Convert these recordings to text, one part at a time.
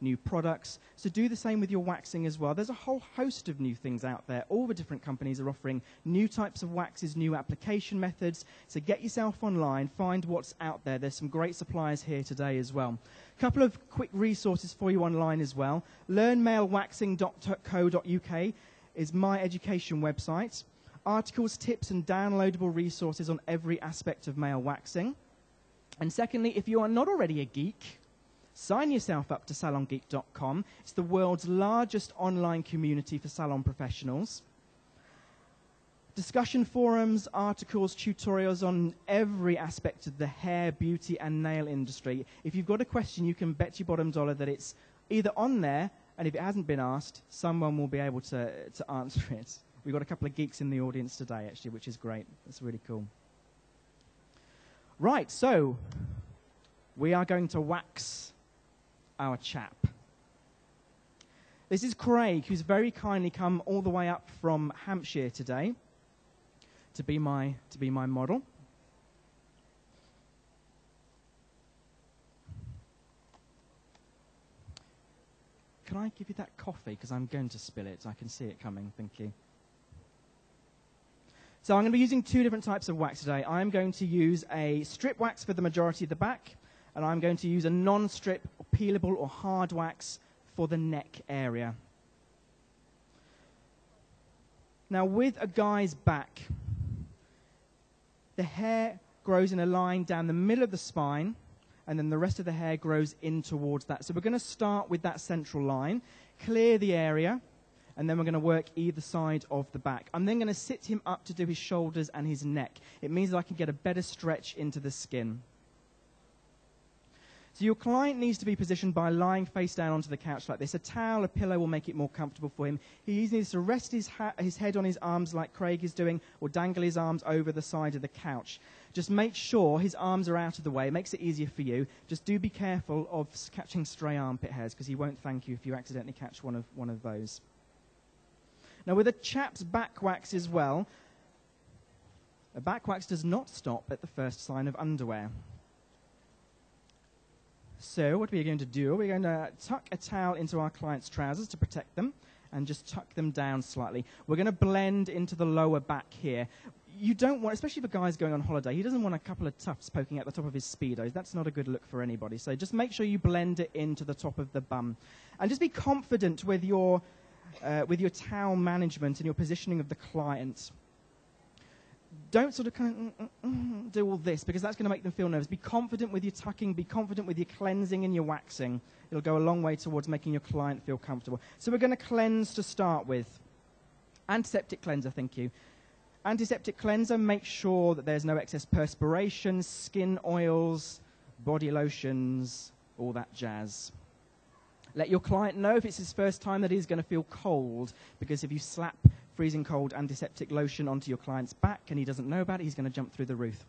new products. So do the same with your waxing as well. There's a whole host of new things out there. All the different companies are offering new types of waxes, new application methods. So get yourself online, find what's out there. There's some great suppliers here today as well. A couple of quick resources for you online as well. learnmalewaxing.co.uk is my education website. Articles, tips, and downloadable resources on every aspect of male waxing. And secondly, if you are not already a geek, sign yourself up to salongeek.com. It's the world's largest online community for salon professionals. Discussion forums, articles, tutorials on every aspect of the hair, beauty, and nail industry. If you've got a question, you can bet your bottom dollar that it's either on there, and if it hasn't been asked, someone will be able to answer it. We've got a couple of geeks in the audience today, actually, which is great. That's really cool. Right, so we are going to wax our chap. This is Craig, who's very kindly come all the way up from Hampshire today to be my model. Can I give you that coffee? Because I'm going to spill it. I can see it coming. Thank you. So I'm going to be using two different types of wax today. I'm going to use a strip wax for the majority of the back, and I'm going to use a non-strip, peelable, or hard wax for the neck area. Now, with a guy's back, the hair grows in a line down the middle of the spine, and then the rest of the hair grows in towards that. So we're going to start with that central line, clear the area, and then we're going to work either side of the back. I'm then going to sit him up to do his shoulders and his neck. It means that I can get a better stretch into the skin. So your client needs to be positioned by lying face down onto the couch like this. A towel, a pillow will make it more comfortable for him. He needs to rest his head on his arms like Craig is doing, or dangle his arms over the side of the couch. Just make sure his arms are out of the way. It makes it easier for you. Just do be careful of catching stray armpit hairs, because he won't thank you if you accidentally catch one of those. Now, with a chap's back wax as well, a back wax does not stop at the first sign of underwear. So what we're going to do, we're going to tuck a towel into our client's trousers to protect them and just tuck them down slightly. We're going to blend into the lower back here. You don't want, especially for guys going on holiday, he doesn't want a couple of tufts poking out the top of his Speedos. That's not a good look for anybody. So just make sure you blend it into the top of the bum. And just be confident with your towel management and your positioning of the client. Don't sort of kind of do all this, because that's going to make them feel nervous. Be confident with your tucking. Be confident with your cleansing and your waxing. It'll go a long way towards making your client feel comfortable. So we're going to cleanse to start with. Antiseptic cleanser, thank you. Antiseptic cleanser, make sure that there's no excess perspiration, skin oils, body lotions, all that jazz. Let your client know if it's his first time that he's going to feel cold, because if you slap freezing cold antiseptic lotion onto your client's back and he doesn't know about it, he's going to jump through the roof.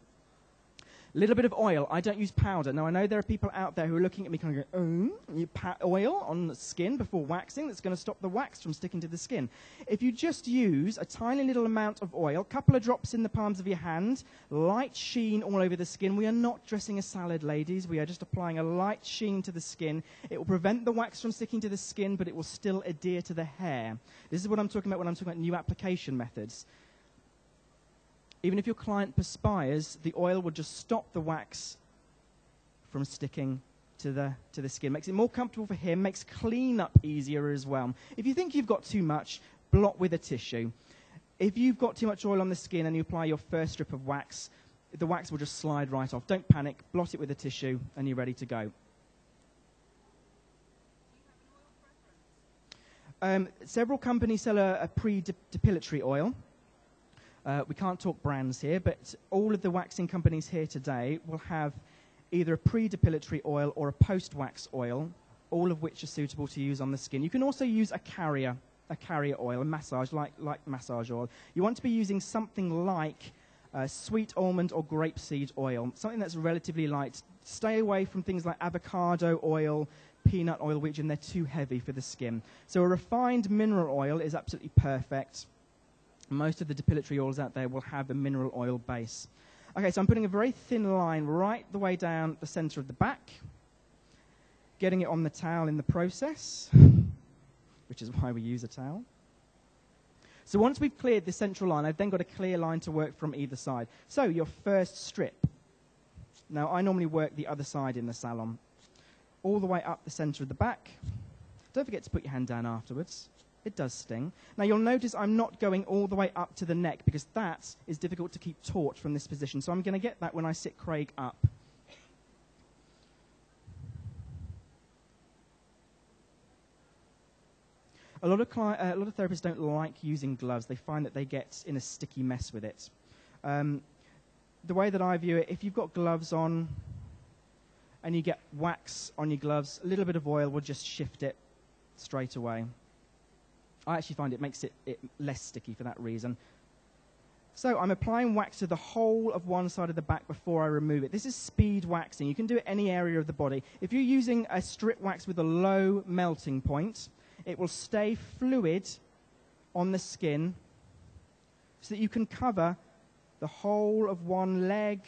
A little bit of oil. I don't use powder. Now, I know there are people out there who are looking at me kind of going, you pat oil on the skin before waxing. That's going to stop the wax from sticking to the skin. If you just use a tiny little amount of oil, a couple of drops in the palms of your hand, light sheen all over the skin. We are not dressing a salad, ladies. We are just applying a light sheen to the skin. It will prevent the wax from sticking to the skin, but it will still adhere to the hair. This is what I'm talking about when I'm talking about new application methods. Even if your client perspires, the oil will just stop the wax from sticking to the skin. Makes it more comfortable for him, makes clean-up easier as well. If you think you've got too much, blot with a tissue. If you've got too much oil on the skin and you apply your first strip of wax, the wax will just slide right off. Don't panic, blot it with a tissue, and you're ready to go. Several companies sell a pre-depilatory oil. We can't talk brands here, but all of the waxing companies here today will have either a pre-depilatory oil or a post-wax oil, all of which are suitable to use on the skin. You can also use a carrier oil, a massage, like massage oil. You want to be using something like sweet almond or grapeseed oil, something that's relatively light. Stay away from things like avocado oil, peanut oil, which they're too heavy for the skin. So a refined mineral oil is absolutely perfect. Most of the depilatory oils out there will have a mineral oil base. Okay, so I'm putting a very thin line right the way down the center of the back. getting it on the towel in the process, which is why we use a towel. So once we've cleared the central line, I've then got a clear line to work from either side. So your first strip. Now, I normally work the other side in the salon, all the way up the center of the back. Don't forget to put your hand down afterwards. It does sting. Now, you'll notice I'm not going all the way up to the neck because that is difficult to keep taut from this position. So I'm going to get that when I sit Craig up. A lot of therapists don't like using gloves. They find that they get in a sticky mess with it. The way that I view it, if you've got gloves on and you get wax on your gloves, a little bit of oil will just shift it straight away. I actually find it makes it less sticky for that reason. So I'm applying wax to the whole of one side of the back before I remove it. This is speed waxing. You can do it any area of the body. If you're using a strip wax with a low melting point, it will stay fluid on the skin so that you can cover the whole of one leg,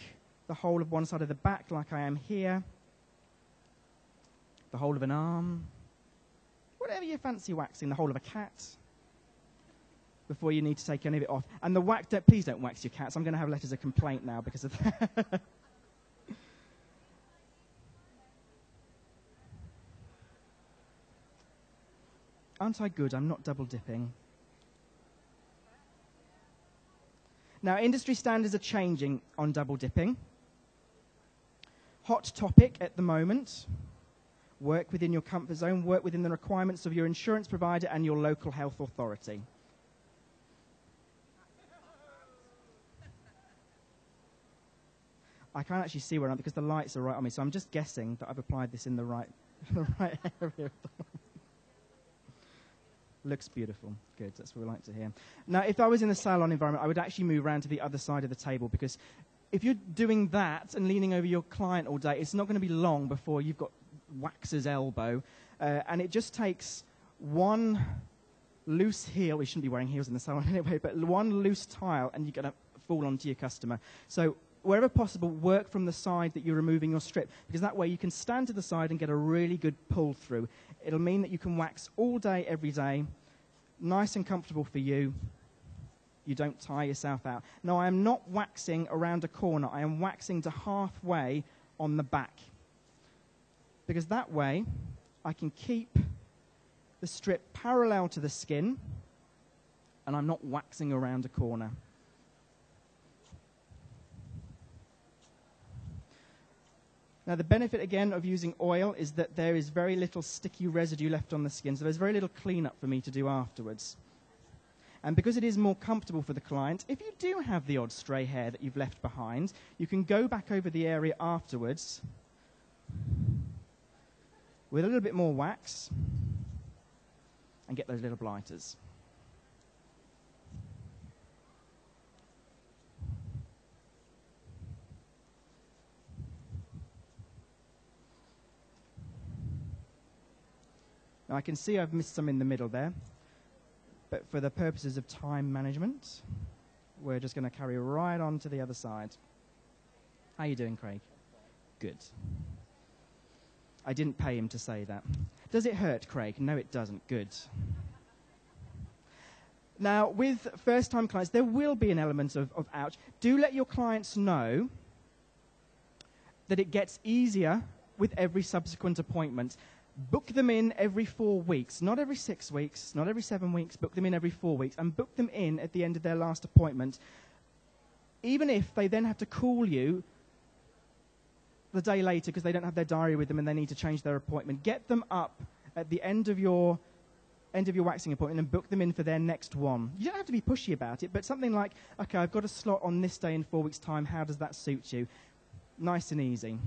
the whole of one side of the back like I am here, the whole of an arm, whatever you fancy waxing, the whole of a cat, before you need to take any of it off. And the wax, please don't wax your cats. I'm going to have letters of complaint now because of that. Aren't I good? I'm not double dipping. Now, industry standards are changing on double dipping. Hot topic at the moment. Work within your comfort zone. Work within the requirements of your insurance provider and your local health authority. I can't actually see where I am because the lights are right on me, so I'm just guessing that I've applied this in the right area. Looks beautiful. Good, that's what we like to hear. Now, if I was in the salon environment, I would actually move around to the other side of the table because if you're doing that and leaning over your client all day, it's not going to be long before you've got waxer's elbow. And it just takes one loose heel. We shouldn't be wearing heels in the salon anyway, but one loose tile and you're going to fall onto your customer. So wherever possible, work from the side that you're removing your strip because that way you can stand to the side and get a really good pull through. It'll mean that you can wax all day, every day, nice and comfortable for you. You don't tire yourself out. Now, I am not waxing around a corner. I am waxing to halfway on the back because that way I can keep the strip parallel to the skin and I'm not waxing around a corner. Now, the benefit, again, of using oil is that there is very little sticky residue left on the skin, so there's very little cleanup for me to do afterwards. And because it is more comfortable for the client, if you do have the odd stray hair that you've left behind, you can go back over the area afterwards with a little bit more wax and get those little blighters. Now, I can see I've missed some in the middle there, but for the purposes of time management, we're just going to carry right on to the other side. How are you doing, Craig? Good. I didn't pay him to say that. Does it hurt, Craig? No, it doesn't. Good. Now, with first-time clients, there will be an element of ouch. Do let your clients know that it gets easier with every subsequent appointment. Book them in every 4 weeks, not every 6 weeks, not every 7 weeks. Book them in every 4 weeks and book them in at the end of their last appointment. Even if they then have to call you the day later because they don't have their diary with them and they need to change their appointment, get them up at the end of your waxing appointment and book them in for their next one. You don't have to be pushy about it, but something like, okay, I've got a slot on this day in 4 weeks' time. How does that suit you? Nice and easy.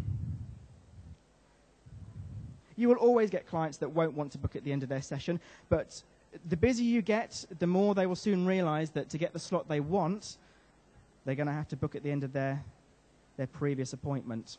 You will always get clients that won't want to book at the end of their session, but the busier you get, the more they will soon realize that to get the slot they want, they're going to have to book at the end of their previous appointment.